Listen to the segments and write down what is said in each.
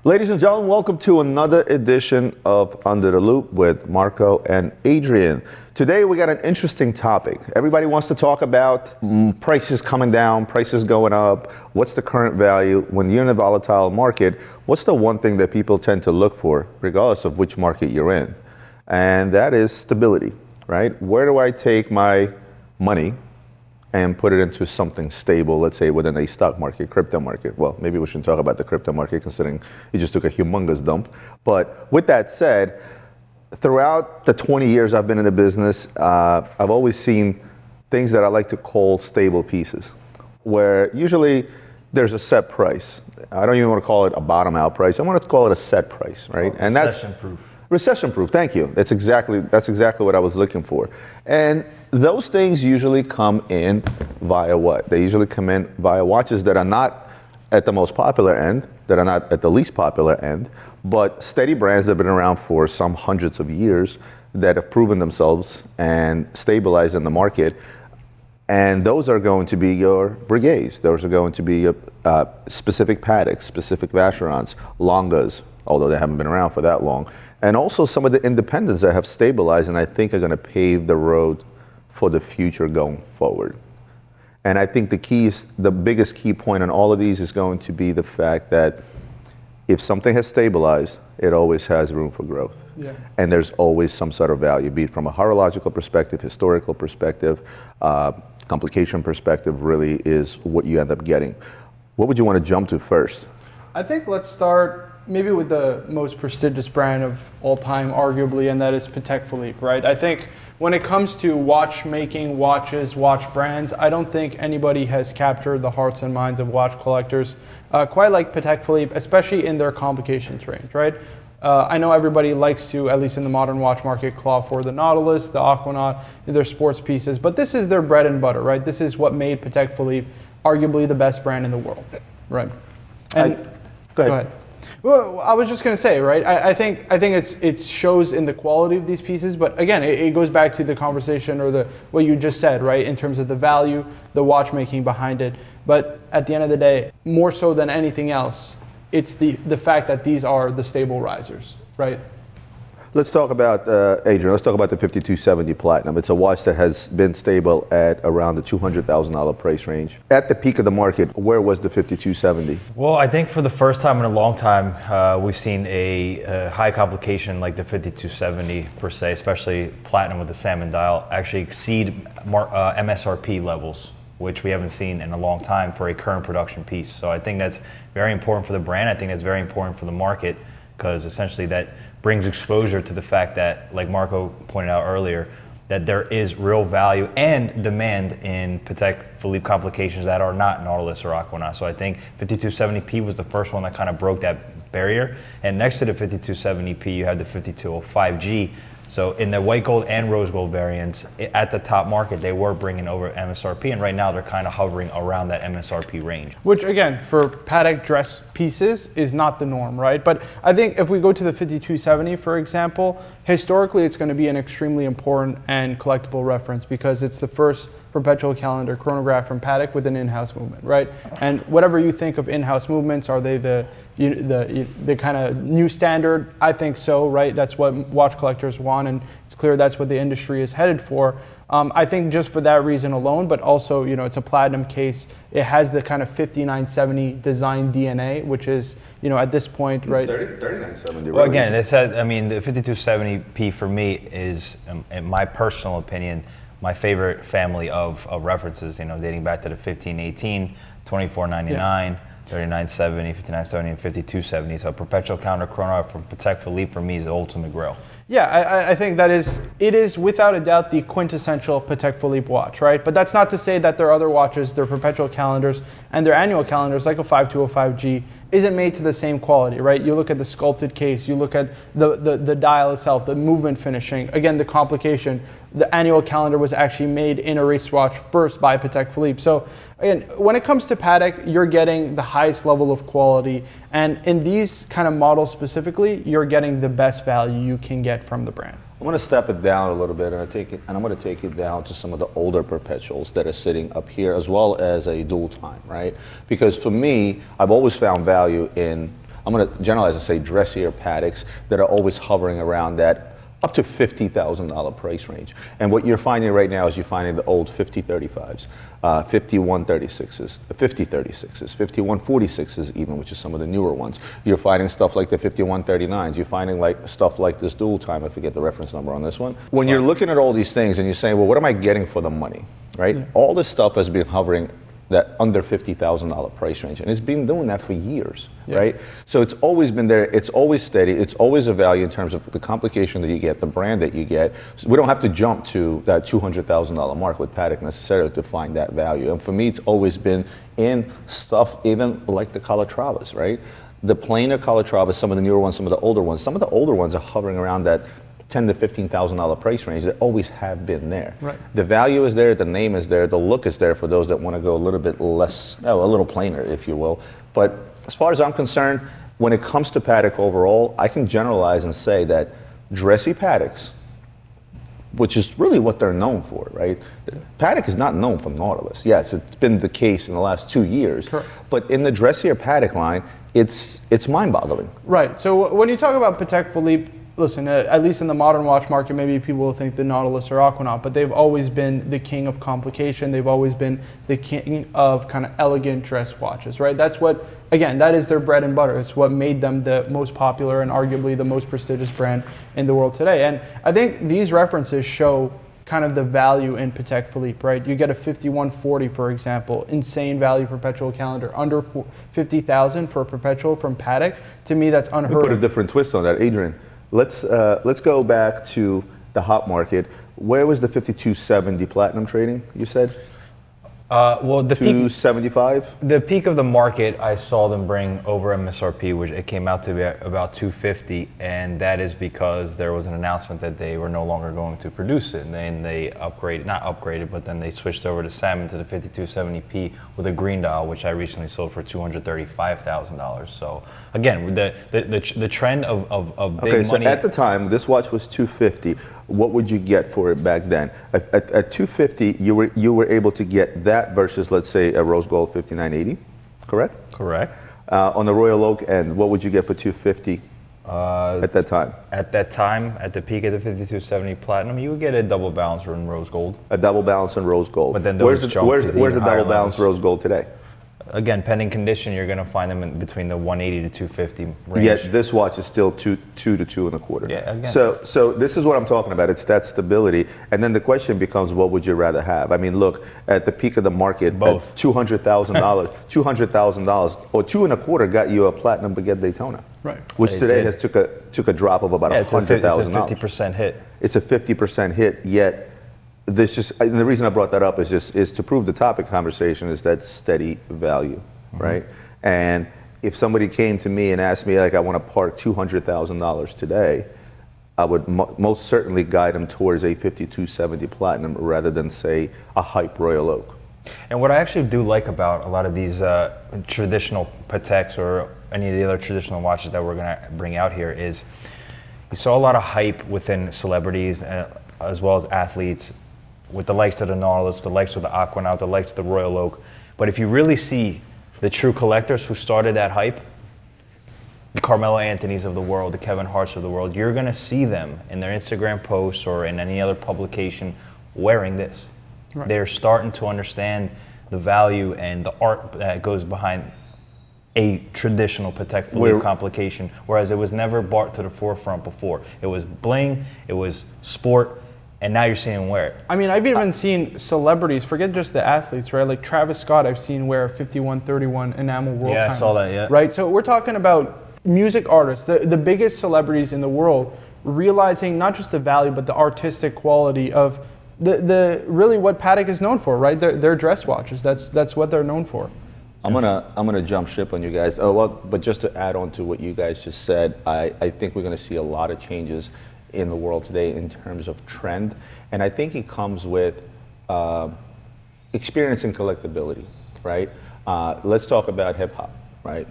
Ladies and gentlemen, welcome to another edition of Under the Loop with Marco and Adrian. Today we got an interesting topic. Everybody wants to talk about prices coming down, prices going up. What's the current value? When you're in a volatile market, what's the one thing that people tend to look for, regardless of which market you're in? And that is stability, right? Where do I take my money and put it into something stable, let's say within a stock market, crypto market? Well, maybe we shouldn't talk about the crypto market considering it just took a humongous dump. But with that said, throughout the 20 years I've been in the business, I've always seen things that I like to call stable pieces, where usually there's a set price. I don't even want to call it a bottom out price. I want to call it a set price, right? And recession proof. Recession proof, thank you. That's exactly what I was looking for. And those things usually come in via what? They usually come in via watches that are not at the most popular end, that are not at the least popular end, but steady brands that have been around for some hundreds of years that have proven themselves and stabilized in the market. And those are going to be your Breguets. Those are going to be your specific Pateks, specific Vacherons, Langes, although they haven't been around for that long. And also some of the independents that have stabilized and I think are going to pave the road for the future going forward. And I think the biggest key point on all of these is going to be the fact that if something has stabilized, it always has room for growth. Yeah. And there's always some sort of value, be it from a horological perspective, historical perspective, complication perspective really is what you end up getting. What would you want to jump to first? I think let's start maybe with the most prestigious brand of all time, arguably, and that is Patek Philippe, right? I think when it comes to watchmaking, watches, watch brands, I don't think anybody has captured the hearts and minds of watch collectors quite like Patek Philippe, especially in their complications range, right? I know everybody likes to, at least in the modern watch market, claw for the Nautilus, the Aquanaut, their sports pieces, but this is their bread and butter, right? This is what made Patek Philippe arguably the best brand in the world, right? And go ahead. Well, I was just going to say, right? I think it shows in the quality of these pieces, but again, it goes back to the conversation or what you just said, right? In terms of the value, the watchmaking behind it. But at the end of the day, more so than anything else, it's the fact that these are the stable risers, right? Let's talk about, Adrian, let's talk about the 5270 Platinum. It's a watch that has been stable at around the $200,000 price range. At the peak of the market, where was the 5270? Well, I think for the first time in a long time, we've seen a high complication like the 5270 per se, especially Platinum with the salmon dial, actually exceed MSRP levels, which we haven't seen in a long time for a current production piece. So I think that's very important for the brand. I think that's very important for the market because essentially that brings exposure to the fact that, like Marco pointed out earlier, that there is real value and demand in Patek Philippe complications that are not Nautilus or Aquanaut. So I think 5270P was the first one that kind of broke that barrier. And next to the 5270P, you have the 5205G. So in the white gold and rose gold variants, at the top market, they were bringing over MSRP, and right now they're kind of hovering around that MSRP range. Which again, for Patek dress pieces is not the norm, right? But I think if we go to the 5270, for example, historically it's going to be an extremely important and collectible reference because it's the first perpetual calendar chronograph from Patek with an in-house movement, right? And whatever you think of in-house movements, are they the kind of new standard? I think so, right? That's what watch collectors want, and it's clear that's what the industry is headed for. I think just for that reason alone, but also, it's a platinum case. It has the kind of 5970 design DNA, which is, at this point, right? 3970. Well, again, the 5270P for me is, in my personal opinion, my favorite family of references, dating back to the 1518, 2499, 3970, 5970, and 5270. So perpetual counter chronograph from Patek Philippe for me is the ultimate grail. Yeah, I think it is without a doubt the quintessential Patek Philippe watch, right? But that's not to say that their other watches, their perpetual calendars and their annual calendars, like a 5205G, isn't made to the same quality, right? You look at the sculpted case, you look at the dial itself, the movement finishing, again, the complication. The annual calendar was actually made in a race watch first by Patek Philippe. So again, when it comes to Patek, you're getting the highest level of quality. And in these kind of models specifically, you're getting the best value you can get from the brand. I'm going to step it down a little bit, and I'm going to take it down to some of the older perpetuals that are sitting up here, as well as a dual time, right? Because for me, I've always found value in I'm going to generalize and say dressier Pateks that are always hovering around that up to $50,000 price range. And what you're finding right now is you're finding the old 5035s, 5136s, 5036s, 5146s even, which is some of the newer ones. You're finding stuff like the 5139s. You're finding like stuff like this dual time, I forget the reference number on this one. When you're looking at all these things and you're saying, well, what am I getting for the money, right? Yeah. All this stuff has been hovering that under $50,000 price range, and it's been doing that for years, right? So it's always been there, it's always steady, it's always a value in terms of the complication that you get, the brand that you get. So we don't have to jump to that $200,000 mark with Patek necessarily to find that value. And for me, it's always been in stuff even like the Calatrava's, right? The plainer Calatrava, some of the newer ones, some of the older ones are hovering around that $10,000 to $15,000 price range that always have been there. Right. The value is there, the name is there, the look is there for those that want to go a little bit less, a little plainer, if you will. But as far as I'm concerned, when it comes to Patek overall, I can generalize and say that dressy Pateks, which is really what they're known for, right? Patek is not known for Nautilus. Yes, it's been the case in the last 2 years, Correct. But in the dressier Patek line, it's mind-boggling. Right. So when you talk about Patek Philippe, listen, at least in the modern watch market, maybe people will think the Nautilus or Aquanaut, but they've always been the king of complication. They've always been the king of kind of elegant dress watches, right? That's what, again, that is their bread and butter. It's what made them the most popular and arguably the most prestigious brand in the world today. And I think these references show kind of the value in Patek Philippe, right? You get a 5140, for example, insane value perpetual calendar, under 50,000 for a perpetual from Patek. To me, that's unheard of. Put a different twist on that, Adrian. Let's go back to the hot market. Where was the 5270 platinum trading, you said? Well, the 275? The peak of the market, I saw them bring over MSRP, which it came out to be about 250, and that is because there was an announcement that they were no longer going to produce it, and then they but then they switched over to salmon to the 5270p with a green dial, which I recently sold for $235,000. So again, the trend of big money. So at the time, this watch was 250. What would you get for it back then? At 250, you were able to get that versus, let's say, a rose gold 5980, correct? Correct. On the Royal Oak end, what would you get for 250 at that time? At that time, at the peak of the 5270 platinum, you would get a double balancer in rose gold. A double balance in rose gold. But then where's the double balance rose gold today? Again, pending condition, you're going to find them in between the 180 to 250 range. Yet this watch is still two to 2.25. Yeah, again. So this is what I'm talking about. It's that stability, and then the question becomes, what would you rather have? I mean, look, at the peak of the market, both $200,000, $200,000 or 2.25 got you a platinum Piguet Daytona, right? Which today has took a drop of about $100,000. It's a 50% hit. It's a 50% hit. Yet and the reason I brought that up is to prove the topic conversation is that steady value, right? And if somebody came to me and asked me, like, I want to park $200,000 today, I would most certainly guide them towards a 5270 platinum rather than, say, a hype Royal Oak. And what I actually do like about a lot of these traditional Pateks or any of the other traditional watches that we're going to bring out here is you saw a lot of hype within celebrities as well as athletes, with the likes of the Nautilus, the likes of the Aquanaut, the likes of the Royal Oak. But if you really see the true collectors who started that hype, the Carmelo Anthonys of the world, the Kevin Harts of the world, you're gonna see them in their Instagram posts or in any other publication wearing this. Right. They're starting to understand the value and the art that goes behind a traditional Patek Philippe complication, whereas it was never brought to the forefront before. It was bling, it was sport, and now you're seeing him wear it. I mean, I've even seen celebrities, forget just the athletes, right? Like Travis Scott, I've seen wear a 5131 enamel world time. Yeah, I saw that, yeah. Right, so we're talking about music artists, the biggest celebrities in the world, realizing not just the value, but the artistic quality of the really what Patek is known for, right? Their dress watches, that's what they're known for. I'm gonna jump ship on you guys. Oh well, but just to add on to what you guys just said, I think we're gonna see a lot of changes in the world today in terms of trend, and I think it comes with experience and collectability, right? Let's talk about hip hop, right?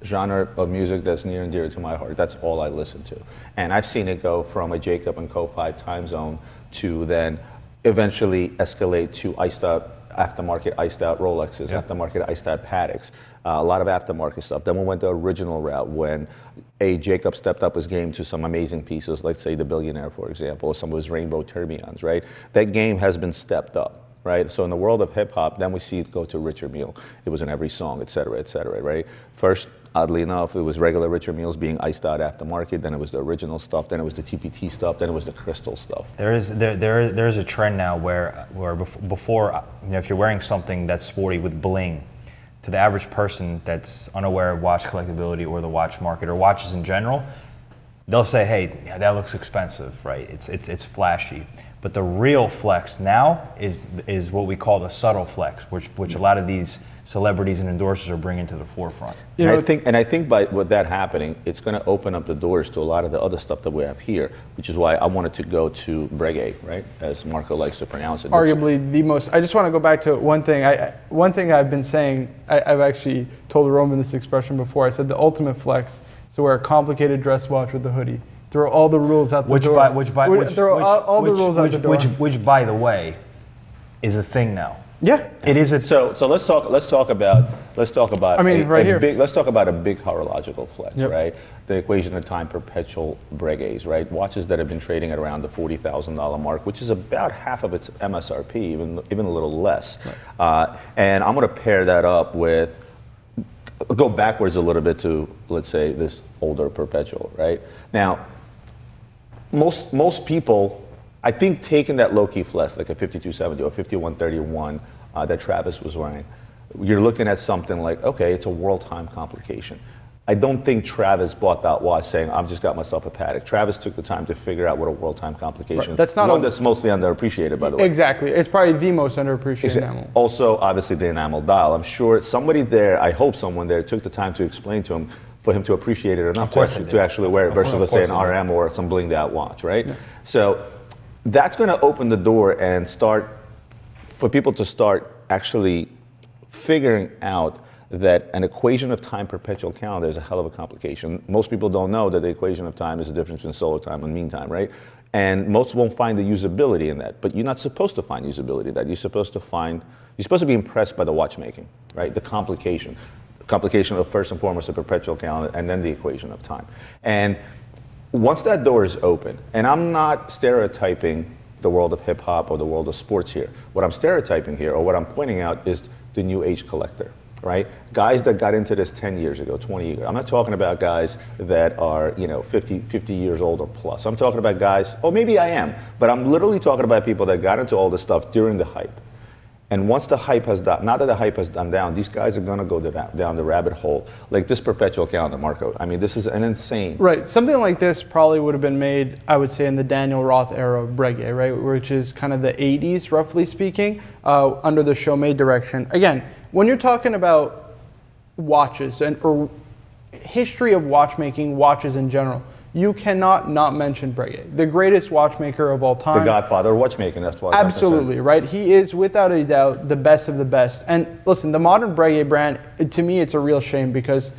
Genre of music that's near and dear to my heart. That's all I listen to, and I've seen it go from a Jacob and 𝗂𝗍 time zone to then eventually escalate to iced up aftermarket iced out Rolexes, aftermarket iced out Pateks, a lot of aftermarket stuff. Then we went the original route when Jacob stepped up his game to some amazing pieces, like say the Billionaire, for example, or some of his 𝗿𝗏𝗍𝗏𝗍𝗏𝗧, right? That game has been stepped up. Right, so in the world of hip hop, then we see it go to Richard Mille. It was in every song, et cetera, right? First, oddly enough, it was regular Richard Milles being iced out aftermarket. Then it was the original stuff. Then it was the TPT stuff. Then it was the crystal stuff. There is a trend now where before, if you're wearing something that's sporty with bling, to the average person that's unaware of watch collectability or the watch market or watches in general, they'll say, "Hey, yeah, that looks expensive, right? It's flashy." But the real flex now is what we call the subtle flex, which a lot of these celebrities and endorsers are bringing to the forefront. I think by with that happening, it's going to open up the doors to a lot of the other stuff that we have here, which is why I wanted to go to Breguet, right, as Marco likes to pronounce it. Arguably the most. I just want to go back to one thing. One thing I've been saying. I've actually told Roman this expression before. I said the ultimate flex is to wear a complicated dress watch with a hoodie. Throw all the rules out the door. Which, by the way, is a thing now. Yeah, it is. So let's talk about. I mean, right here. Let's talk about a big horological flex, Yep. right? The equation of time perpetual Breguets, right? Watches that have been trading at around the $40,000 mark, which is about half of its MSRP, even a little less. Right. And I'm going to pair that up with. Go backwards a little bit to, let's say, this older perpetual, right? Now. Most people, I think, taking that low-key flex, like a 5270 or 5131 that Travis was wearing, you're looking at something like, okay, it's a world time complication. I don't think Travis bought that watch saying, I've just got myself a Patek. Travis took the time to figure out what a world time complication is. That's not one that's mostly underappreciated, by the way. Exactly. It's probably the most underappreciated enamel. Also, obviously, the enamel dial. I'm sure somebody there, I hope someone there took the time to explain to him for him to appreciate it enough to actually wear it versus, let's say, an RM or some blinged out watch, right? Yeah. So that's going to open the door and start for people to start actually figuring out that an equation of time perpetual calendar is a hell of a complication. Most people don't know that the equation of time is the difference between solar time and mean time, right? And most won't find the usability in that, but you're not supposed to find usability in that. You're supposed to be impressed by the watchmaking, right? The complication of first and foremost the perpetual calendar and then the equation of time. And once that door is open, and I'm not stereotyping the world of hip hop or the world of sports here. What I'm stereotyping here, or what I'm pointing out, is the new age collector, right? Guys that got into this 10 years ago, 20 years ago. I'm not talking about guys that are, 50 years old or plus. I'm talking about guys, oh, maybe I am, but I'm literally talking about people that got into all this stuff during the hype. And once the hype has done, now that the hype has done down, these guys are going to go down the rabbit hole. Like this perpetual calendar, Marco. I mean, this is an insane. Right. Something like this probably would have been made, I would say, in the Daniel Roth era of Breguet, right? Which is kind of the 80s, roughly speaking, under the Chaumet direction. Again, when you're talking about watches or history of watchmaking, watches in general, you cannot not mention Breguet, the greatest watchmaker of all time. The godfather of watchmaking, that's why. Absolutely, right? He is, without a doubt, the best of the best. And listen, the modern Breguet brand, to me, it's a real shame because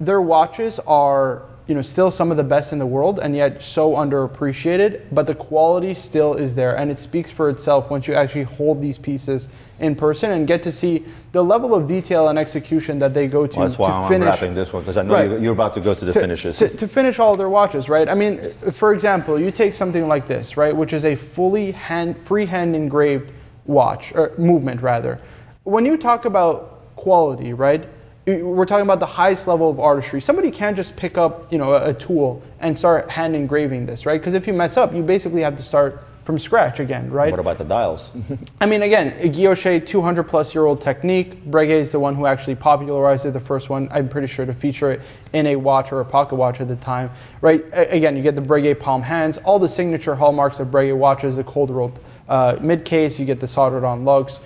their watches are, still some of the best in the world and yet so underappreciated, but the quality still is there. And it speaks for itself once you actually hold these pieces in person and get to see the level of detail and execution that they go to. Well, that's why I'm wrapping this one, because I know you're about to go to the finishes. To finish all their watches, right? I mean, for example, you take something like this, right, which is a fully freehand engraved watch, or movement rather. When you talk about quality, right, we're talking about the highest level of artistry. Somebody can't just pick up, a tool and start hand engraving this, right? Because if you mess up, you basically have to start from scratch again, right? What about the dials? I mean, again, 𝗕𝗄𝗄𝗏, 200+ year old technique. Breguet is the one who actually popularized it, the first one, I'm pretty sure, to feature it in a watch or a pocket watch at the time, right? Again, you get the Breguet palm hands, all the signature hallmarks of Breguet watches, the cold rolled mid case, you get the soldered on lugs.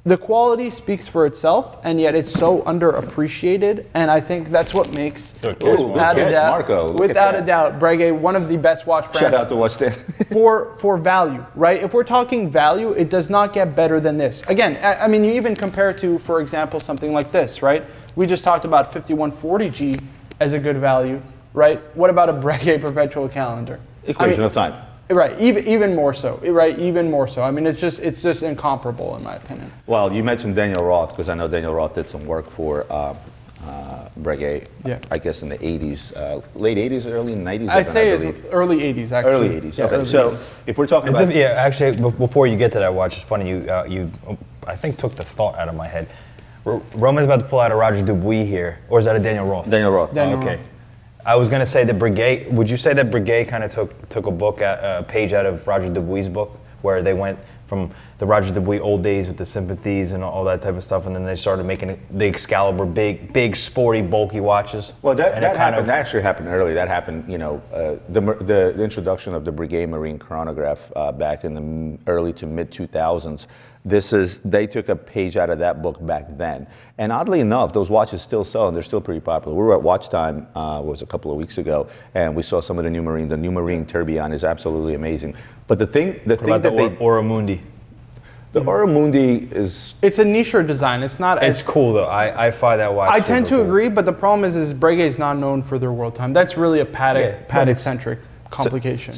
The quality speaks for itself, and yet it's so underappreciated, and I think that's what makes, without a doubt, Breguet one of the best watch brands. Shout out to Watch Stand. for value, right? If we're talking value, it does not get better than this. Again, I mean, you even compare to, for example, something like this, right? We just talked about 5140G as a good value, right? What about a Breguet perpetual calendar? Equation of time. Right, even more so. Right, even more so. I mean, it's just incomparable in my opinion. Well, you mentioned Daniel Roth because I know Daniel Roth did some work for Breguet. Yeah. I guess in the 80s, late 80s, early 90s. I'd say it's early 80s actually. Early 80s. Yeah, Okay, early so 80s. if we're talking about Actually, before you get to that watch, it's funny you I think took the thought out of my head. Roman's about to pull out a Roger Dubuis here, or is that a Daniel Roth? Daniel Roth. Daniel Okay. Roth. I was gonna say that Breguet. Would you say that Breguet kind of took a page out of Roger Dubuis' book, where they went from the Roger Dubuis old days with the sympathies and all that type of stuff, and then they started making the Excalibur, big, sporty, bulky watches? Well, that And it happened. That actually happened early. That happened, the introduction of the Breguet Marine chronograph back in the early to mid 2000s. They took a page out of that book back then. And oddly enough, those watches still sell and they're still pretty popular. We were at Watch Time, was a couple of weeks ago, and we saw some of the new Marine. The new Marine Tourbillon is absolutely amazing. But the thing that Oramundi. the Oramundi is. It's a niche design. It's not. It's cool though. I find that watch. I tend to super cool. agree, but the problem is Breguet is not known for their world time. That's really a Patek-centric complication.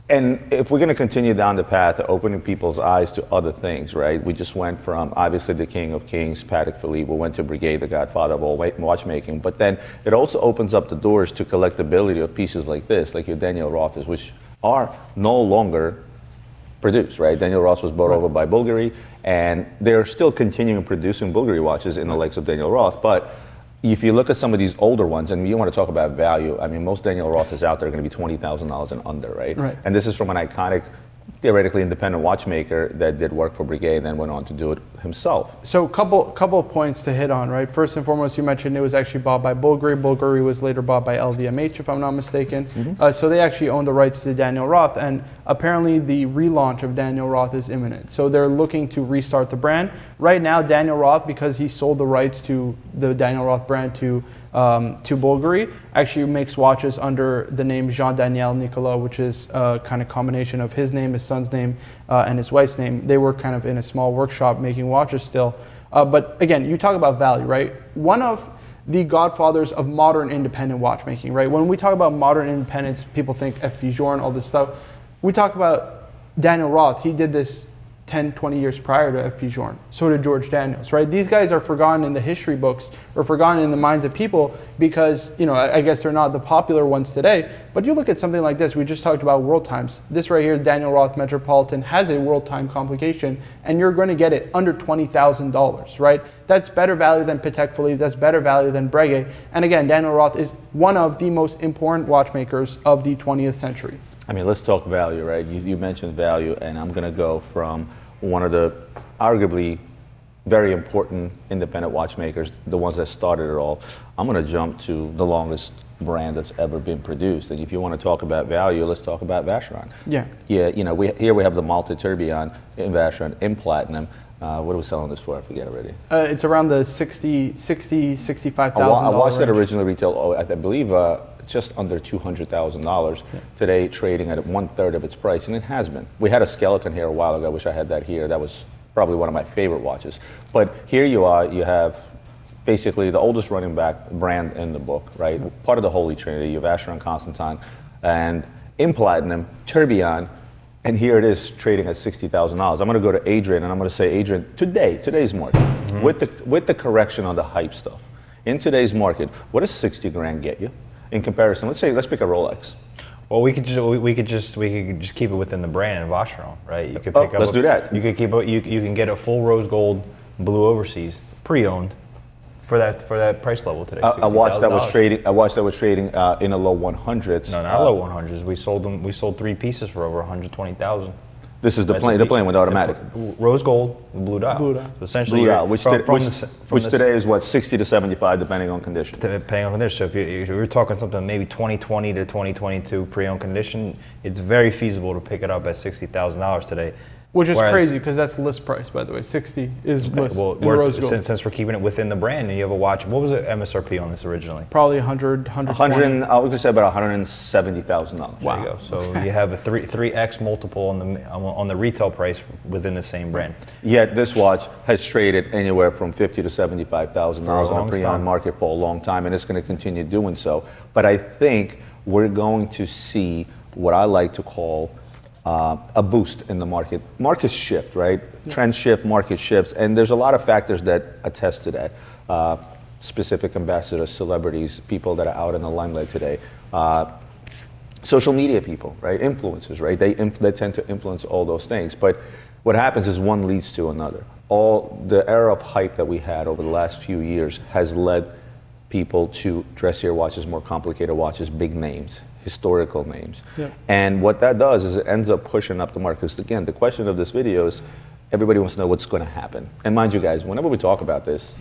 And if we're going to continue down the path of opening people's eyes to other things, right? We just went from obviously the King of Kings, Patek Philippe. We went to Breguet, the godfather of all watchmaking. But then it also opens up the doors to collectability of pieces like this, like your Daniel Roths, which are no longer produced, right? Daniel Roth was bought over by Bulgari, and they're still continuing producing Bulgari watches in the likes of Daniel Roth. But if you look at some of these older ones, and you want to talk about value, I mean, most Daniel Roths out there are going to be $20,000 and under, right? Right. And this is from an iconic, theoretically independent watchmaker that did work for Breguet and then went on to do it himself. So couple of points to hit on, right? First and foremost, you mentioned it was actually bought by Bulgari. Bulgari was later bought by LVMH, if I'm not mistaken. So they actually own the rights to Daniel Roth, and apparently the relaunch of Daniel Roth is imminent. So they're looking to restart the brand. Right now, Daniel Roth, because he sold the rights to the Daniel Roth brand to Bulgari, actually makes watches under the name Jean-Daniel Nicolas, which is a kind of combination of his name, his son's name, and his wife's name. They were kind of in a small workshop making watches still. But again, you talk about value, right? One of the godfathers of modern independent watchmaking, right? When we talk about modern independence, people think F.P. Journe, all this stuff. We talk about Daniel Roth. He did this 10, 20 years prior to F.P. Journe. So did George Daniels, right? These guys are forgotten in the history books or forgotten in the minds of people because, I guess they're not the popular ones today. But you look at something like this. We just talked about world times. This right here, Daniel Roth Metropolitan, has a world time complication, and you're going to get it under $20,000, right? That's better value than Patek Philippe. That's better value than Breguet. And again, Daniel Roth is one of the most important watchmakers of the 20th century. I mean, let's talk value, right? You mentioned value, and I'm going to go from one of the arguably very important independent watchmakers, the ones that started it all. I'm going to jump to the longest brand that's ever been produced. And if you want to talk about value, let's talk about Vacheron. Yeah. Yeah, here we have the Malta Tourbillon in Vacheron in platinum. What are we selling this for? I forget already. It's around the $65,000 I watched it range. originally retail, I believe, just under $200,000. Yeah. Today, trading at 1/3 of its price, and it has been. We had a skeleton here a while ago. I wish I had that here. That was probably one of my favorite watches. But here you are. You have basically the oldest running back brand in the book, right? Part of the Holy Trinity. You have Vacheron Constantin, and in platinum, Tourbillon. And here it is trading at $60,000. I'm going to go to Adrian, and I'm going to say, Adrian, today's market, with the correction on the hype stuff, in today's market, what does 60 grand get you in comparison? Let's pick a Rolex. Well, we could just keep it within the brand of Vacheron, right? You could pick up. Let's do that. You could keep it. You can get a full rose gold blue overseas pre-owned for that price level today. A watch that was trading. A watch that was trading in the low 100s. No, not low 100s. We sold them. We sold 3 pieces for over 120,000. This is the plane with automatic. Rose gold, blue dial. Blue dial. So essentially, Blue dial, which today is what, 60 to 75, depending on condition. Depending on condition. So if you're talking something maybe 2020 to 2022 pre-owned condition, it's very feasible to pick it up at $60,000 today. Which is crazy because that's list price, by the way. 60 is list. Well, rose gold. since we're keeping it within the brand, and you have a watch. What was the MSRP on this originally? Probably 100, 120. I was gonna say about $170,000. Wow. There you go. So you have a 3x multiple on the retail price within the same brand. Yet this watch has traded anywhere from $50,000 to $75,000 in a pre-owned market for a long time, and it's going to continue doing so. But I think we're going to see what I like to call a boost in the market. Markets shift, right? Trends shift, market shifts, and there's a lot of factors that attest to that. Specific ambassadors, celebrities, people that are out in the limelight today. Social media people, right? Influencers, right? They tend to influence all those things. But what happens is one leads to another. All the era of hype that we had over the last few years has led people to dressier watches, more complicated watches, big names, historical names. Yeah. And what that does is it ends up pushing up the market. Because again, the question of this video is everybody wants to know what's going to happen. And mind you guys, whenever we talk about this,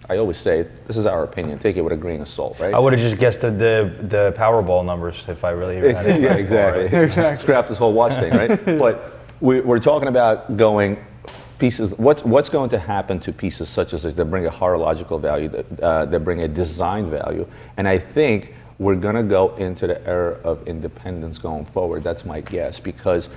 I always say, this is our opinion. Take it with a grain of salt, right? I would have just guessed the Powerball numbers if I really had it. Yeah, exactly. Exactly. Scrap this whole watch thing, right? But we're talking about going pieces. What's going to happen to pieces such as this that bring a horological value, that bring a design value? And I think we're going to go into the era of independence going forward. That's my guess, because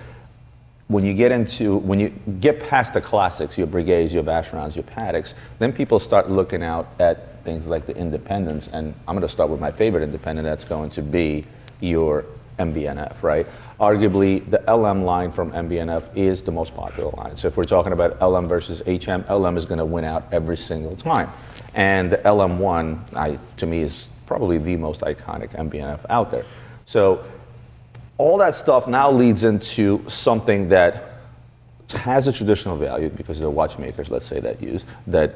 when you get past the classics, your Breguets, your Vacherons, your Pateks, then people start looking out at things like the independents. And I'm going to start with my favorite independent. That's going to be your MB&F, right? Arguably, the LM line from MB&F is the most popular line. So if we're talking about LM versus HM, LM is going to win out every single time. And the LM1, to me, is probably the most iconic MB&F out there. So all that stuff now leads into something that has a traditional value because of the watchmakers, let's say, that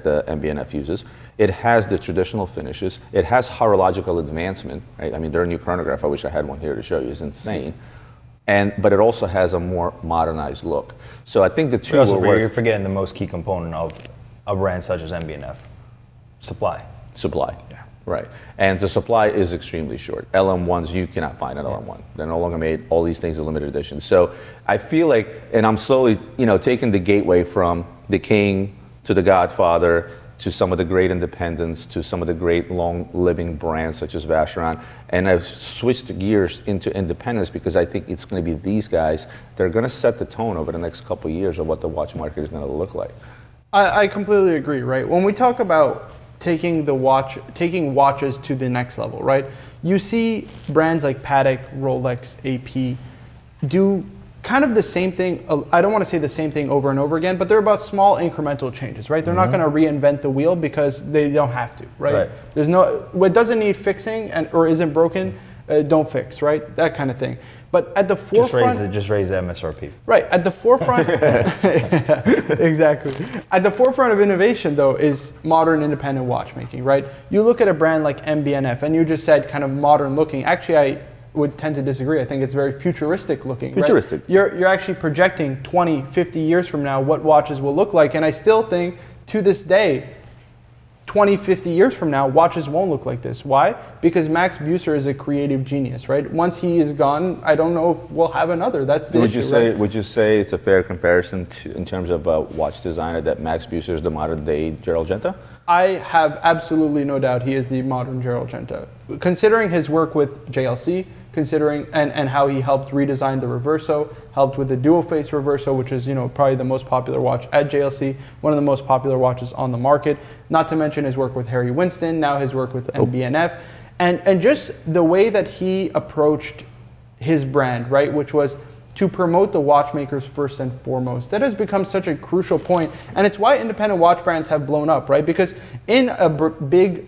the MB&F uses. It has the traditional finishes. It has horological advancement, right? I mean, their new chronograph, I wish I had one here to show you, is insane. But it also has a more modernized look. So I think the two will work. You're forgetting the most key component of a brand such as MB&F, supply. Supply. Yeah. Right. And the supply is extremely short. LM1s, you cannot find an LM1. They're no longer made. All these things are limited edition. So I feel like, and I'm slowly, taking the gateway from the King to the Godfather to some of the great independents to some of the great long-living brands such as Vacheron. And I've switched gears into independence because I think it's going to be these guys that are going to set the tone over the next couple of years of what the watch market is going to look like. I completely agree, right? When we talk about taking watches to the next level, right? You see brands like Patek, Rolex, AP do kind of the same thing. I don't want to say the same thing over and over again, but they're about small incremental changes, right? They're not going to reinvent the wheel because they don't have to, right? There's what doesn't need fixing or isn't broken, don't fix, right? That kind of thing. But at the forefront, just raise the MSRP. Right, at the forefront, exactly. At the forefront of innovation, though, is modern independent watchmaking, right? You look at a brand like MB&F, and you just said kind of modern looking. Actually, I would tend to disagree. I think it's very futuristic looking. Futuristic. Right? You're actually projecting 20, 50 years from now what watches will look like, and I still think to this day, 20, 50 years from now, watches won't look like this. Why? Because Max Büsser is a creative genius, right? Once he is gone, I don't know if we'll have another. That's the issue, Would you say it's a fair comparison in terms of a watch designer that Max Büsser is the modern day Gerald Genta? I have absolutely no doubt he is the modern Gerald Genta. Considering his work with JLC, considering and how he helped redesign the Reverso, helped with the dual face Reverso, which is probably the most popular watch at JLC, one of the most popular watches on the market. Not to mention his work with Harry Winston, now his work with MB&F, and just the way that he approached his brand, right, which was to promote the watchmakers first and foremost. That has become such a crucial point, and it's why independent watch brands have blown up, right? Because in a big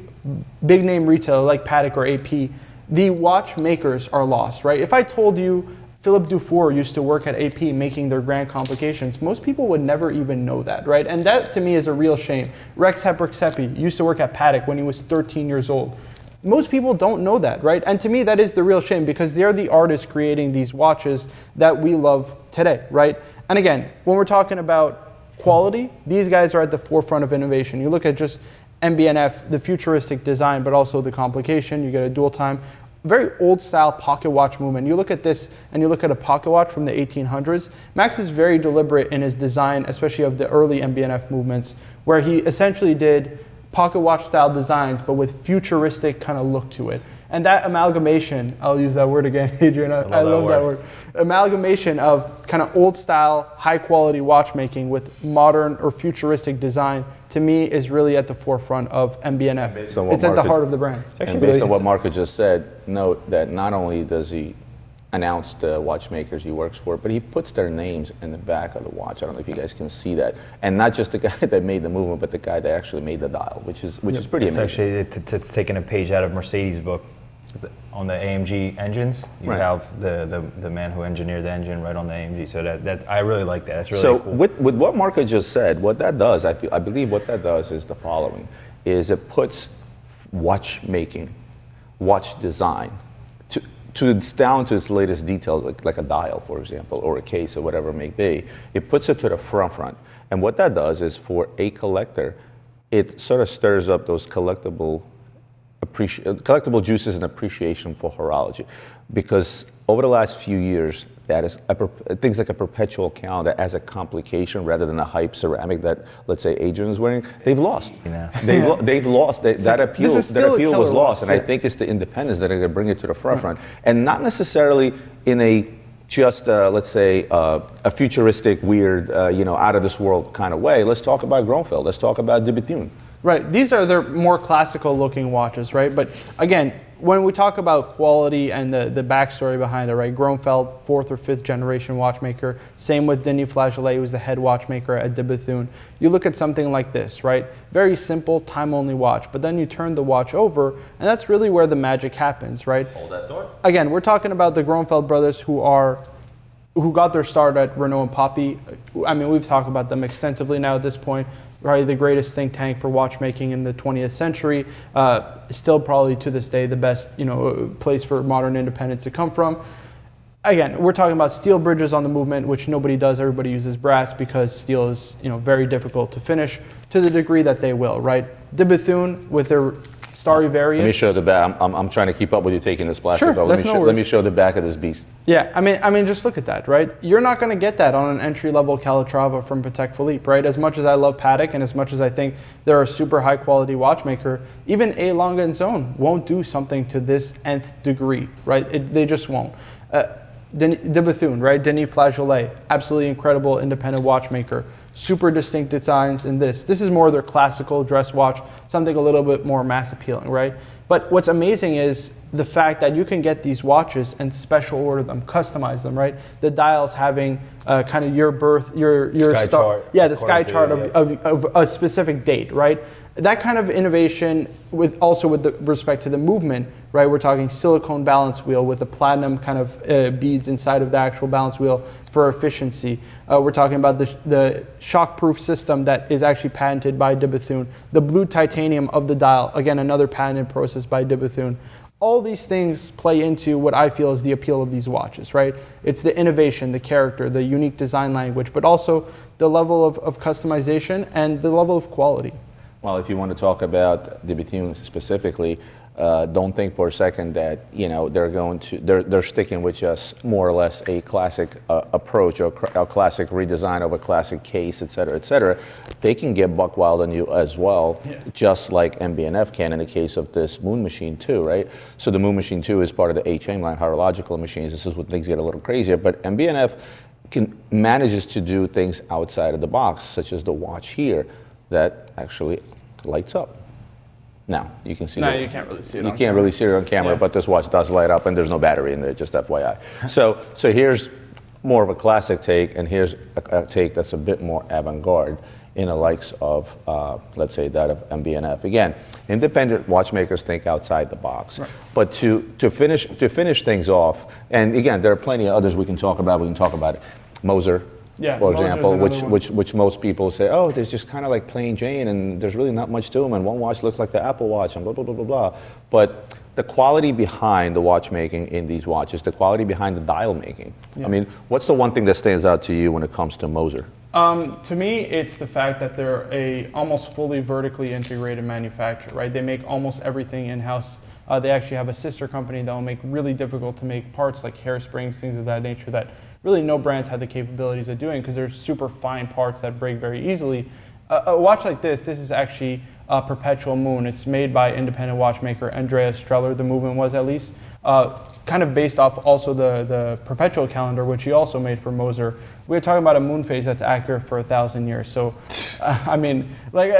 name retailer like Patek or AP, the watchmakers are lost, right? If I told you Philippe Dufour used to work at AP making their grand complications, most people would never even know that, right? And that to me is a real shame. Rex Heprexepi used to work at Patek when he was 13 years old. Most people don't know that, right? And to me, that is the real shame because they're the artists creating these watches that we love today, right? And again, when we're talking about quality, these guys are at the forefront of innovation. You look at just MB&F, the futuristic design, but also the complication. You get a dual time, very old style pocket watch movement. You look at this and you look at a pocket watch from the 1800s. Max is very deliberate in his design, especially of the early MB&F movements, where he essentially did pocket watch style designs, but with futuristic kind of look to it. And that amalgamation, I'll use that word again, Adrian, I love that word. Amalgamation of kind of old style, high quality watchmaking with modern or futuristic design, to me is really at the forefront of MB&F. It's at the heart of the brand. And based on what Marco just said, note that not only does he announce the watchmakers he works for, but he puts their names in the back of the watch. I don't know if you guys can see that. And not just the guy that made the movement, but the guy that actually made the dial, which is pretty amazing. Actually, it's taking a page out of Mercedes' book. On the AMG engines, you have the man who engineered the engine right on the AMG. So that I really like that. That's really cool. So with what Marco just said, what that does, I believe what that does is the following, is it puts watchmaking, watch design, it's down to its latest detail, like a dial, for example, or a case or whatever it may be. It puts it to the front. And what that does is for a collector, it sort of stirs up those collectible juices and appreciation for horology, because over the last few years, that is things like a perpetual calendar as a complication rather than a hype ceramic that, let's say, Adrian is wearing, they've lost. They've lost. That appeal was lost, and I think it's the independence that are going to bring it to the forefront, and not necessarily in a just let's say a futuristic, weird, out of this world kind of way. Let's talk about Gronfeld. Let's talk about 𝗕𝗫𝗠. Right, these are their more classical looking watches, right? But again, when we talk about quality and the backstory behind it, right? Gronfeld, 4th or 5th generation watchmaker. Same with Denis Flageolet, who was the head watchmaker at 𝗕𝗫𝗠. You look at something like this, right? Very simple, time-only watch. But then you turn the watch over, and that's really where the magic happens, right? Hold that door. Again, we're talking about the Gronfeld brothers who got their start at Renault and Papi. I mean, we've talked about them extensively now at this point. Probably the greatest think tank for watchmaking in the 20th century. Still probably to this day the best place for modern independence to come from. Again, we're talking about steel bridges on the movement, which nobody does. Everybody uses brass because steel is very difficult to finish to the degree that they will, right? 𝗕𝗫𝗠 with their Stradivarius. Let me show the back. I'm trying to keep up with you taking this plastic. Sure, Let me show the back of this beast. Yeah, I mean, just look at that, right? You're not going to get that on an entry-level Calatrava from Patek Philippe, right? As much as I love Patek and as much as I think they're a super high-quality watchmaker, even A.Lange Sohne won't do something to this nth degree, right? They just won't. 𝗕𝗫𝗠, right? Denis Flageolet, absolutely incredible independent watchmaker. Super distinct designs in this. This is more their classical dress watch, something a little bit more mass appealing, right? But what's amazing is the fact that you can get these watches and special order them, customize them, right? The dials having kind of your birth, your sky star, chart. yeah, the sky chart of a specific date, right? That kind of innovation with respect to the movement, right? We're talking silicone balance wheel with the platinum kind of beads inside of the actual balance wheel for efficiency. We're talking about the shock-proof system that is actually patented by 𝗕𝗫𝗠. The blue titanium of the dial, again, another patented process by 𝗕𝗫𝗠. All these things play into what I feel is the appeal of these watches, right? It's the innovation, the character, the unique design language, but also the level of customization and the level of quality. Well, if you want to talk about 𝗕𝗫𝗠 specifically, don't think for a second that they're sticking with just more or less a classic approach or a classic redesign of a classic case, et cetera. They can get buck wild on you as well, just like MB&F can in the case of this Moon Machine 2, right? So the Moon Machine 2 is part of the HM line, horological machines. This is when things get a little crazier, but MB&F manages to do things outside of the box, such as the watch here that actually lights up. Now, you can see you can't really see it. You can't really see it on camera, but this watch does light up and there's no battery in there, just FYI. So here's more of a classic take, and here's a take that's a bit more avant-garde in the likes of, let's say, that of MB&F. Again, independent watchmakers think outside the box. Right. But to finish things off, and again, there are plenty of others we can talk about. We can talk about Moser, for example, which most people say, oh, there's just kind of like plain Jane, and there's really not much to them, and one watch looks like the Apple Watch, and blah, blah, blah, blah, blah. But the quality behind the watchmaking in these watches, the quality behind the dial making. Yeah. I mean, what's the one thing that stands out to you when it comes to Moser? To me, it's the fact that they're a almost fully vertically integrated manufacturer, right? They make almost everything in-house. They actually have a sister company that will make really difficult to make parts like hairsprings, things of that nature that really no brands have the capabilities of doing because they're super fine parts that break very easily. A watch like this is actually a perpetual moon. It's made by independent watchmaker Andreas Streller, the movement was at least. kind of based off also the perpetual calendar, which he also made for Moser. We're talking about a moon phase that's accurate for 1,000 years. So, I mean, like,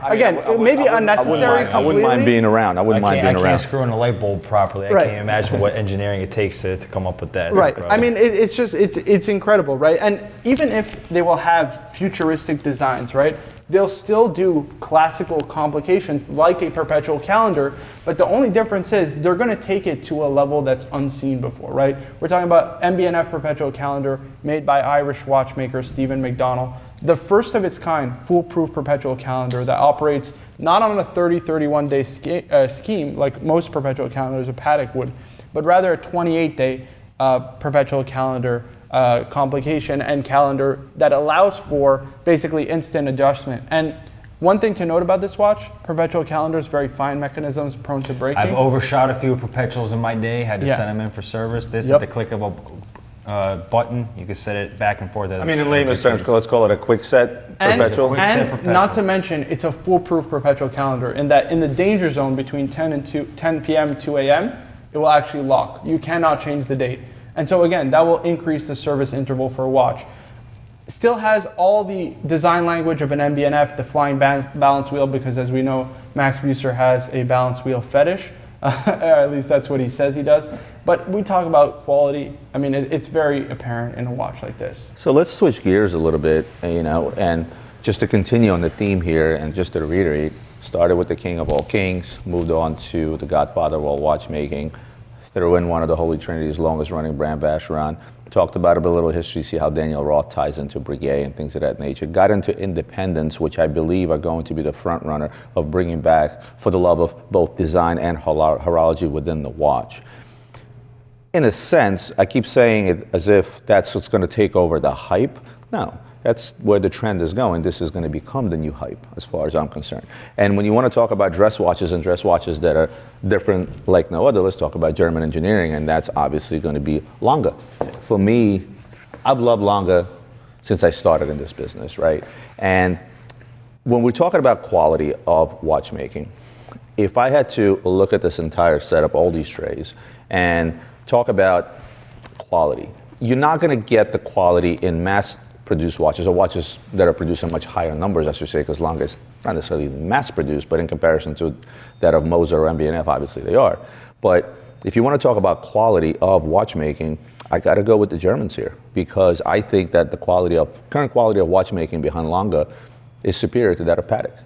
again, maybe unnecessary. I wouldn't mind being around. I can't screw in a light bulb properly. Right. I can't imagine what engineering it takes to come up with that. Right. I mean, it's incredible, right? And even if they will have futuristic designs, right? They'll still do classical complications like a perpetual calendar, but the only difference is they're going to take it to a level that's unseen before, right? We're talking about MB&F perpetual calendar made by Irish watchmaker Stephen McDonnell, the first of its kind foolproof perpetual calendar that operates not on a 31 day scheme like most perpetual calendars of Patek would, but rather a 28-day perpetual calendar complication and calendar that allows for basically instant adjustment. And one thing to note about this watch, perpetual calendars, very fine mechanisms, prone to breaking. I've overshot a few perpetuals in my day, had to send them in for service. This at the click of a button, you can set it back and forth. I mean, in layman's terms, let's call it a quick set perpetual. And not to mention, it's a foolproof perpetual calendar in that in the danger zone between 10 p.m. and 2 a.m., it will actually lock. You cannot change the date. And so again, that will increase the service interval for a watch. Still has all the design language of an MB&F, the flying balance wheel, because as we know, Max Bucer has a balance wheel fetish. At least that's what he says he does. But we talk about quality. I mean, it's very apparent in a watch like this. So let's switch gears a little bit, and just to continue on the theme here, and just to reiterate, started with the king of all kings, moved on to the godfather of all watchmaking, threw in one of the Holy Trinity's longest running brand, Vacheron, talked about a little history, see how Daniel Roth ties into Breguet and things of that nature. Got into independents, which I believe are going to be the front runner of bringing back for the love of both design and horology within the watch. In a sense, I keep saying it as if that's what's going to take over the hype. No. That's where the trend is going. This is going to become the new hype, as far as I'm concerned. And when you want to talk about dress watches and dress watches that are different like no other, let's talk about German engineering, and that's obviously going to be Lange. For me, I've loved Lange since I started in this business, right? And when we're talking about quality of watchmaking, if I had to look at this entire setup, all these trays, and talk about quality, you're not going to get the quality in mass-produced watches, or watches that are produced in much higher numbers, I should say, because Lange is not necessarily mass-produced, but in comparison to that of Moser or MB&F, obviously they are. But if you want to talk about quality of watchmaking, I got to go with the Germans here, because I think that the current quality of watchmaking behind Lange is superior to that of Patek.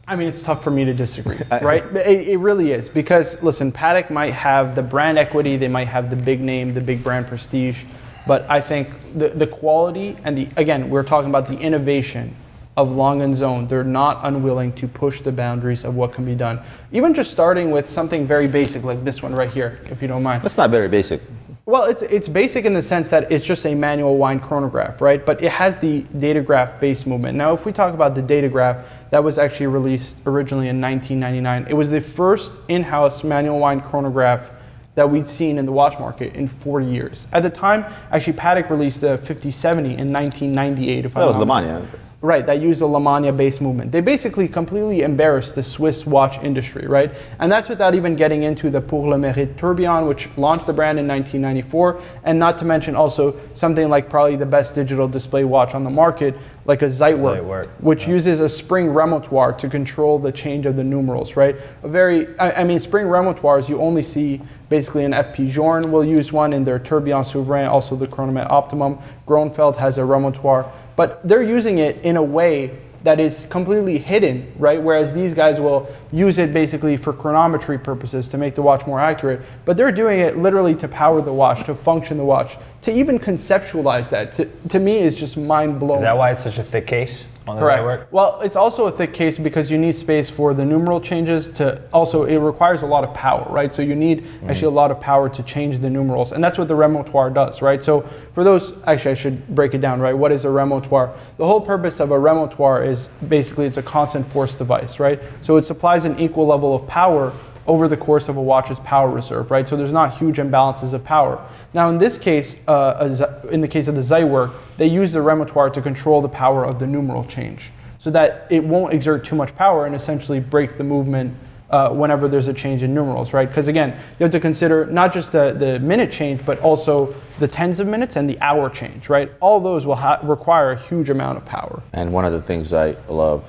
I mean, it's tough for me to disagree, right? It really is, because listen, Patek might have the brand equity, they might have the big name, the big brand prestige, but I think the quality and again, we're talking about the innovation of ·Lange & Sohne. They're not unwilling to push the boundaries of what can be done. Even just starting with something very basic like this one right here, if you don't mind. That's not very basic. Well, it's basic in the sense that it's just a manual wind chronograph, right? But it has the datograph base movement. Now, if we talk about the datograph, that was actually released originally in 1999. It was the first in-house manual wind chronograph that we'd seen in the watch market in 40 years. At the time, actually, Patek released the 5070 in 1998. If that was Lemania. Right, that used a Lemania base movement. They basically completely embarrassed the Swiss watch industry, right? And that's without even getting into the Pour le Mérite tourbillon, which launched the brand in 1994, and not to mention also something like probably the best digital display watch on the market, like a Zeitwerk, which uses a spring remotoir to control the change of the numerals, right? I mean, spring remotoirs you only see basically in FP Journe will use one in their tourbillon souverain, also the chronomètre optimum. Gronfeld has a remotoir. But they're using it in a way that is completely hidden, right? Whereas these guys will use it basically for chronometry purposes to make the watch more accurate. But they're doing it literally to power the watch, to function the watch. To even conceptualize that, to me, is just mind-blowing. Is that why it's such a thick case on the Correct. Zeitwerk? Well, it's also a thick case because you need space for the numeral changes also it requires a lot of power, right? So you need actually a lot of power to change the numerals. And that's what the remotoir does, right? So for those, actually I should break it down, right? What is a remotoir? The whole purpose of a remotoir is basically it's a constant force device, right? So it supplies an equal level of power over the course of a watch's power reserve, right? So there's not huge imbalances of power. Now in this case, in the case of the Zeitwerk, they use the remotoir to control the power of the numeral change so that it won't exert too much power and essentially break the movement whenever there's a change in numerals, right? Because again, you have to consider not just the minute change, but also the tens of minutes and the hour change, right? All those will require a huge amount of power. And one of the things I love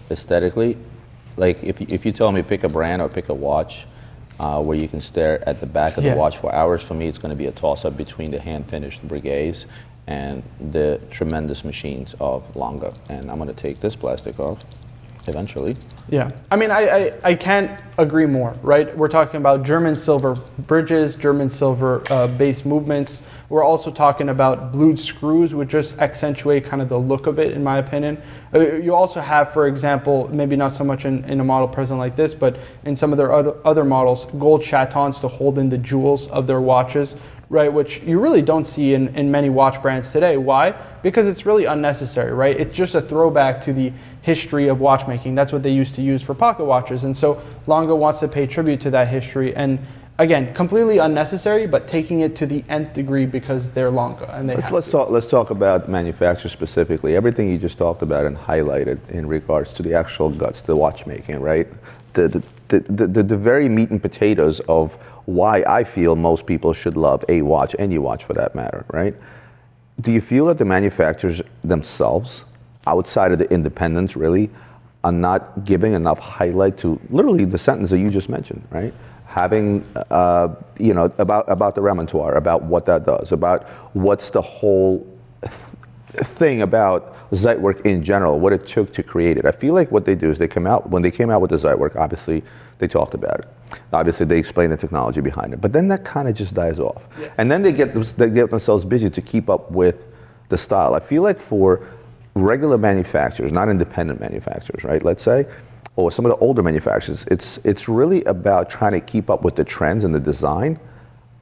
aesthetically, like if you tell me pick a brand or pick a watch where you can stare at the back of the watch for hours, for me it's going to be a toss-up between the hand-finished Breguets and the tremendous machines of Lange. And I'm going to take this plastic off eventually. Yeah, I mean, I can't agree more, right? We're talking about German silver bridges, German silver base movements. We're also talking about blued screws, which just accentuate kind of the look of it, in my opinion. You also have, for example, maybe not so much in a model present like this, but in some of their other models, gold chatons to hold in the jewels of their watches, right? Which you really don't see in many watch brands today. Why? Because it's really unnecessary, right? It's just a throwback to the history of watchmaking. That's what they used to use for pocket watches. And so Lange wants to pay tribute to that history. And again, completely unnecessary, but taking it to the nth degree because they're Lange and they let's talk about manufacturers specifically. Everything you just talked about and highlighted in regards to the actual guts, the watchmaking, right? The very meat and potatoes of why I feel most people should love a watch, any watch for that matter, right? Do you feel that the manufacturers themselves, outside of the independents really, are not giving enough highlight to literally the sentence that you just mentioned, right? Having, about the remontoire, about what that does, about what's the whole thing about Zeitwerk in general, what it took to create it. I feel like what they do is when they came out with the Zeitwerk, obviously they talked about it. Obviously they explained the technology behind it, but then that kind of just dies off. Yeah. And then they get themselves busy to keep up with the style. I feel like for regular manufacturers, not independent manufacturers, right, let's say, or some of the older manufacturers, it's really about trying to keep up with the trends and the design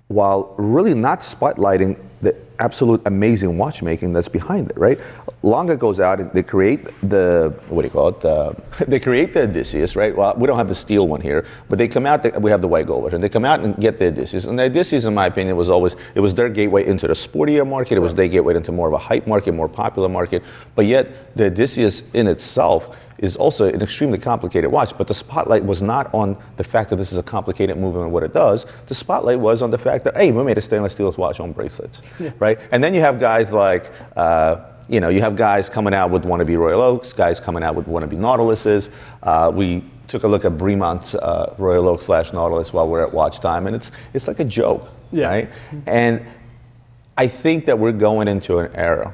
while really not spotlighting the absolute amazing watchmaking that's behind it, right? Lange goes out and they create they create the Odysseus, right? Well, we don't have the steel one here, but they come out, we have the white gold version. They come out and get the Odysseus. And the Odysseus, in my opinion, it was their gateway into the sportier market. It was their gateway into more of a hype market, more popular market. But yet, the Odysseus in itself is also an extremely complicated watch, but the spotlight was not on the fact that this is a complicated movement and what it does. The spotlight was on the fact that, hey, we made a stainless steel watch on bracelets, right? And then you have guys like, you have guys coming out with wannabe Royal Oaks, guys coming out with wannabe Nautiluses. We took a look at Bremont's Royal Oak / Nautilus while we're at watch time, and it's like a joke, right? And I think that we're going into an era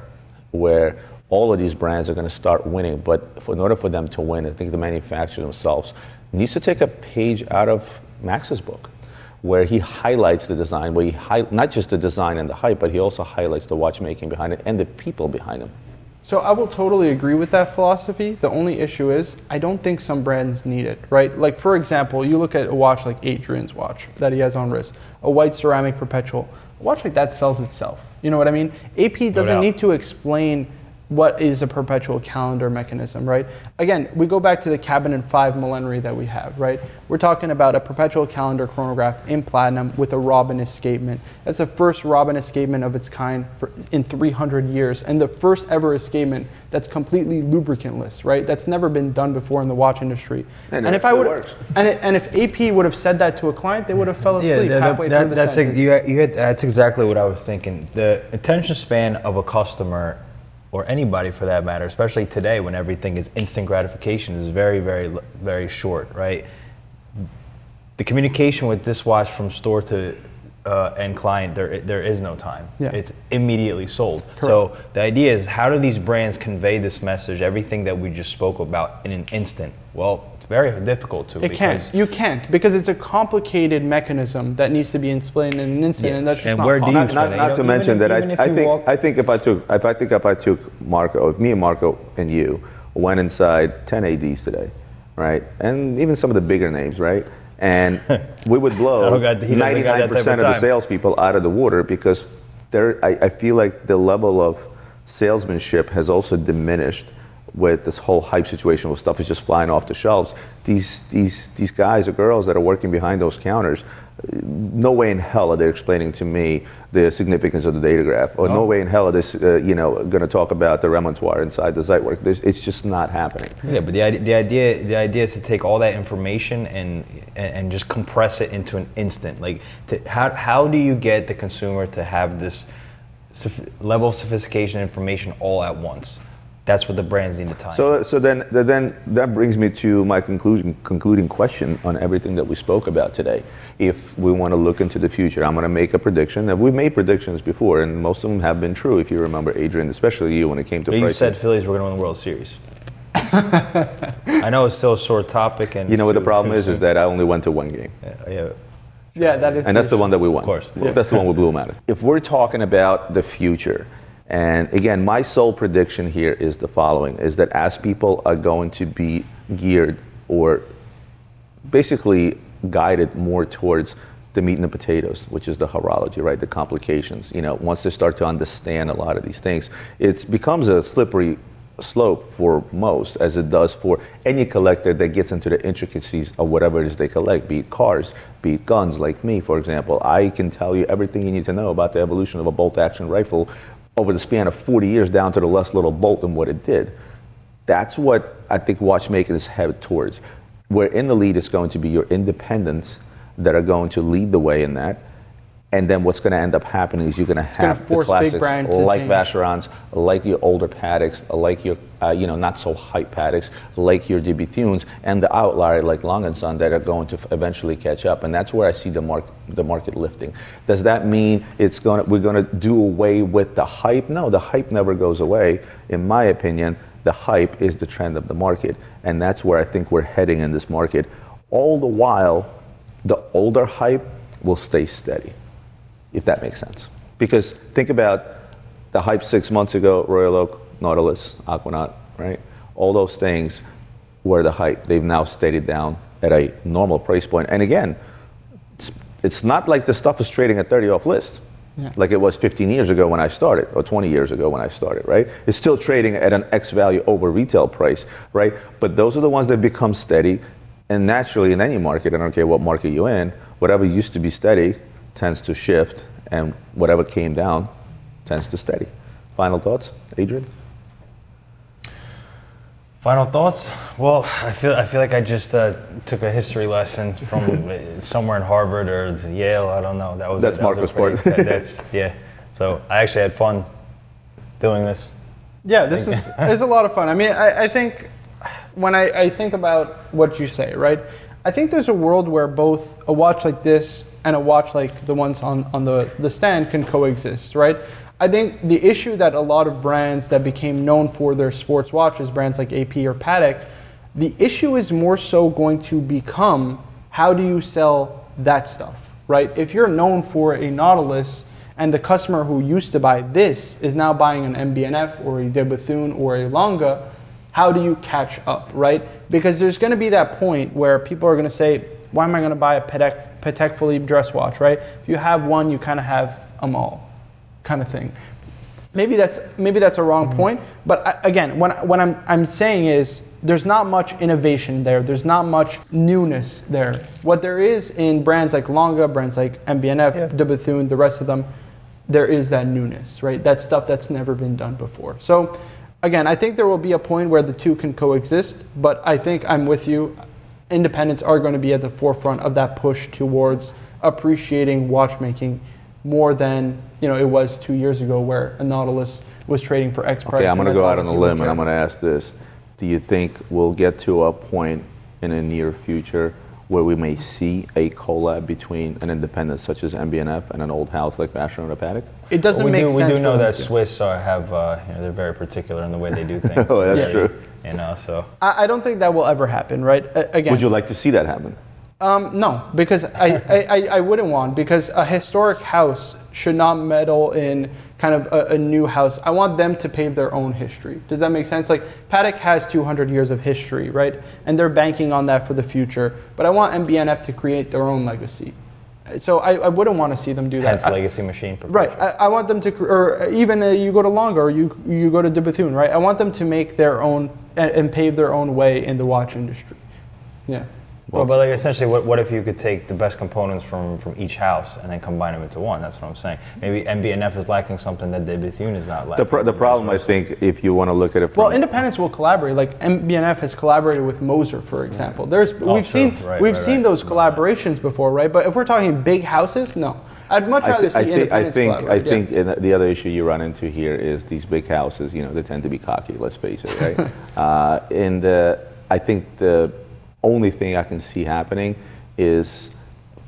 where all of these brands are going to start winning, but in order for them to win, I think the manufacturers themselves needs to take a page out of Max's book, where he highlights the design, where not just the design and the hype, but he also highlights the watchmaking behind it and the people behind them. So I will totally agree with that philosophy. The only issue is I don't think some brands need it, right? Like, for example, you look at a watch like Adrian's watch that he has on wrist, a white ceramic perpetual. A watch like that sells itself. You know what I mean? AP doesn't need to explain what is a perpetual calendar mechanism, right? Again, we go back to the Cabinet 5 millenary that we have, right? We're talking about a perpetual calendar chronograph in platinum with a Robin escapement. That's the first Robin escapement of its kind in 300 years, and the first ever escapement that's completely lubricantless, right? That's never been done before in the watch industry. And if if AP would have said that to a client, they would have fell asleep halfway through the sentence. That's exactly what I was thinking. The attention span of a customer, or anybody for that matter, especially today when everything is instant gratification, is very, very, very short, right? The communication with this watch from store to end client, there is no time. Yeah. It's immediately sold. Correct. So the idea is, how do these brands convey this message, everything that we just spoke about, in an instant? Well, it's very difficult to. You can't, because it's a complicated mechanism that needs to be explained in an instant, and that's just and not where do you possible. explain to mention that I think if I took Marco, if me and Marco and you went inside 10 ADs today, right, and even some of the bigger names, right, and we would blow 99% of the salespeople out of the water, because I feel like the level of salesmanship has also diminished with this whole hype situation where stuff is just flying off the shelves. These guys or girls that are working behind those counters no way in hell are they explaining to me the significance of the data graph, or no way in hell are they, going to talk about the remontoire inside the _. It's just not happening. Yeah, but the idea is to take all that information and just compress it into an instant. Like, how do you get the consumer to have this level of sophistication and information all at once? That's what the brands need to time. So then that brings me to my concluding question on everything that we spoke about today. If we want to look into the future, I'm going to make a prediction. And we've made predictions before, and most of them have been true. If you remember, Adrian, especially you, when it came to pricing. You said Phillies were going to win the World Series. I know it's still a sore topic, and you know what the problem is that I only went to one game. Yeah, that is. And that's the one that we won. Of course. Well, that's the one we blew them out of. If we're talking about the future, and again, my sole prediction here is the following, is that as people are going to be geared or basically guided more towards the meat and the potatoes, which is the horology, right? The complications. Once they start to understand a lot of these things, it becomes a slippery slope for most, as it does for any collector that gets into the intricacies of whatever it is they collect, be it cars, be it guns, like me, for example. I can tell you everything you need to know about the evolution of a bolt-action rifle over the span of 40 years down to the last little bolt and what it did. That's what I think watchmaking is headed towards. Where in the lead is going to be your independents that are going to lead the way in that. And then what's going to end up happening is you're going to have the classics like Vacherons, like your older Pateks, like your not so hype Pateks, like your 𝗕𝗏𝗠s, and the outlier like 𝗕Lange Sohne that are going to eventually catch up. And that's where I see the market lifting. Does that mean we're going to do away with the hype? No, the hype never goes away. In my opinion, the hype is the trend of the market, and that's where I think we're heading in this market. All the while, the older hype will stay steady, if that makes sense. Because think about the hype 6 months ago, Royal Oak, Nautilus, Aquanaut, right? All those things were the hype. They've now steadied down at a normal price point. And again, it's not like the stuff is trading at 30 off list, like it was 15 years ago when I started, or 20 years ago when I started, right? It's still trading at an X value over retail price, right? But those are the ones that become steady. And naturally, in any market, I don't care what market you're in, whatever used to be steady tends to shift, and whatever came down tends to steady. Final thoughts, Adrian? Final thoughts? Well, I feel like I just took a history lesson from somewhere in Harvard or Yale. I don't know. That's Marco's part. So I actually had fun doing this. Yeah, this is a lot of fun. I mean, I think when I think about what you say, right? I think there's a world where both a watch like this and a watch like the ones on the stand can coexist, right? I think the issue that a lot of brands that became known for their sports watches, brands like AP or Patek, the issue is more so going to become, how do you sell that stuff, right? If you're known for a Nautilus and the customer who used to buy this is now buying an MB&F or a 𝗕𝗏𝗠 or a 𝗕Lange, how do you catch up, right? Because there's going to be that point where people are going to say, why am I going to buy a Patek Philippe dress watch, right? If you have one, you kind of have them all, kind of thing. Maybe that's a wrong point, but again, what I'm saying is there's not much innovation there. There's not much newness there. What there is in brands like 𝗕Lange, brands like MB&F, 𝗕𝗏𝗠, the rest of them, there is that newness, right? That stuff that's never been done before. So again, I think there will be a point where the two can coexist, but I think I'm with you. Independents are going to be at the forefront of that push towards appreciating watchmaking more than it was 2 years ago, where a Nautilus was trading for X price. Okay, I'm going to go out on a limb and I'm going to ask this. Do you think we'll get to a point in the near future where we may see a collab between an independent such as MB&F and an old house like Vacheron or Patek? It doesn't make sense. We do know that Swiss have they're very particular in the way they do things. Oh, that's true. So I don't think that will ever happen, right? Again, would you like to see that happen? No, because I wouldn't want, because a historic house should not meddle in kind of a new house. I want them to pave their own history. Does that make sense? Like Patek has 200 years of history, right? And they're banking on that for the future. But I want MB&F to create their own legacy. So I wouldn't want to see them do that. Hence legacy machine. Right. I want them to, or even you go to 𝗕Lange or you go to 𝗕𝗏𝗠, right? I want them to make their own and pave their own way in the watch industry. Yeah. Well, but like essentially, what if you could take the best components from each house and then combine them into one? That's what I'm saying. Maybe MB&F is lacking something that De Bethune is not lacking. The problem, I think, if you want to look at it from... Well, independents will collaborate. Like MB&F has collaborated with Moser, for example. We've seen those collaborations before, right? But if we're talking big houses, no. I'd much rather see independents collaborate. I think the other issue you run into here is these big houses, they tend to be cocky, let's face it, right? I think the only thing I can see happening is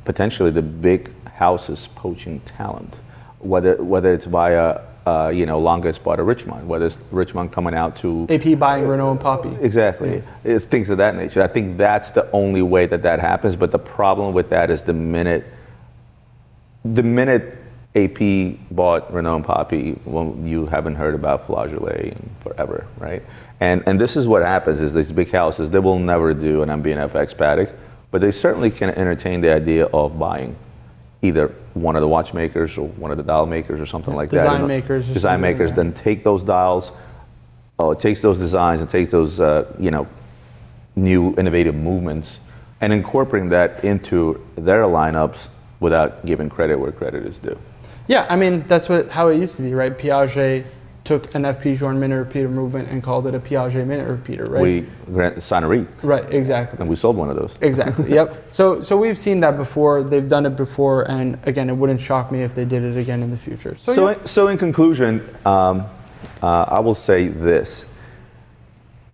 potentially the big houses poaching talent, whether it's via Lange bought a Richemont, whether it's Richemont coming out to AP buying Renault and Poppy. Exactly, it's things of that nature. I think that's the only way that happens. But the problem with that is the minute AP bought Renault and Poppy, well, you haven't heard about 𝗏𝗏 in forever, right? And this is what happens: is these big houses, they will never do an MB&F X Patek, but they certainly can entertain the idea of buying either one of the watchmakers or one of the dial makers or something like design that. Design makers, then take those dials, takes those designs and takes those new innovative movements and incorporating that into their lineups without giving credit where credit is due. Yeah, I mean, that's how it used to be, right? Piaget took an F. Pigeon minute repeater movement and called it a Piaget minute repeater, right? We Sonnery. Right, exactly. And we sold one of those. Exactly, yep. So we've seen that before, they've done it before, and again, it wouldn't shock me if they did it again in the future. So in conclusion, I will say this.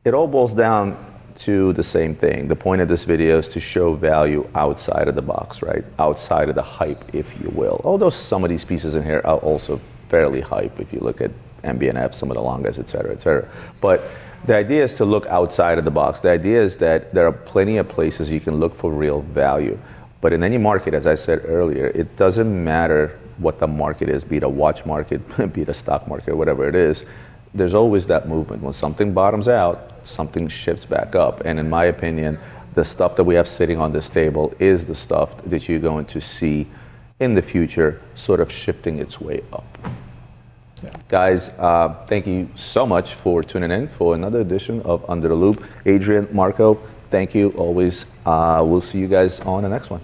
It all boils down to the same thing. The point of this video is to show value outside of the box, right? Outside of the hype, if you will. Although some of these pieces in here are also fairly hype if you look at MB&F, some of the Langes, et cetera, et cetera. But the idea is to look outside of the box. The idea is that there are plenty of places you can look for real value. But in any market, as I said earlier, it doesn't matter what the market is, be it a watch market, be it a stock market, whatever it is. There's always that movement. When something bottoms out, something shifts back up. And in my opinion, the stuff that we have sitting on this table is the stuff that you're going to see in the future sort of shifting its way up. Yeah. Guys, thank you so much for tuning in for another edition of Under the Loop. Adrian, Marco, thank you always. We'll see you guys on the next one.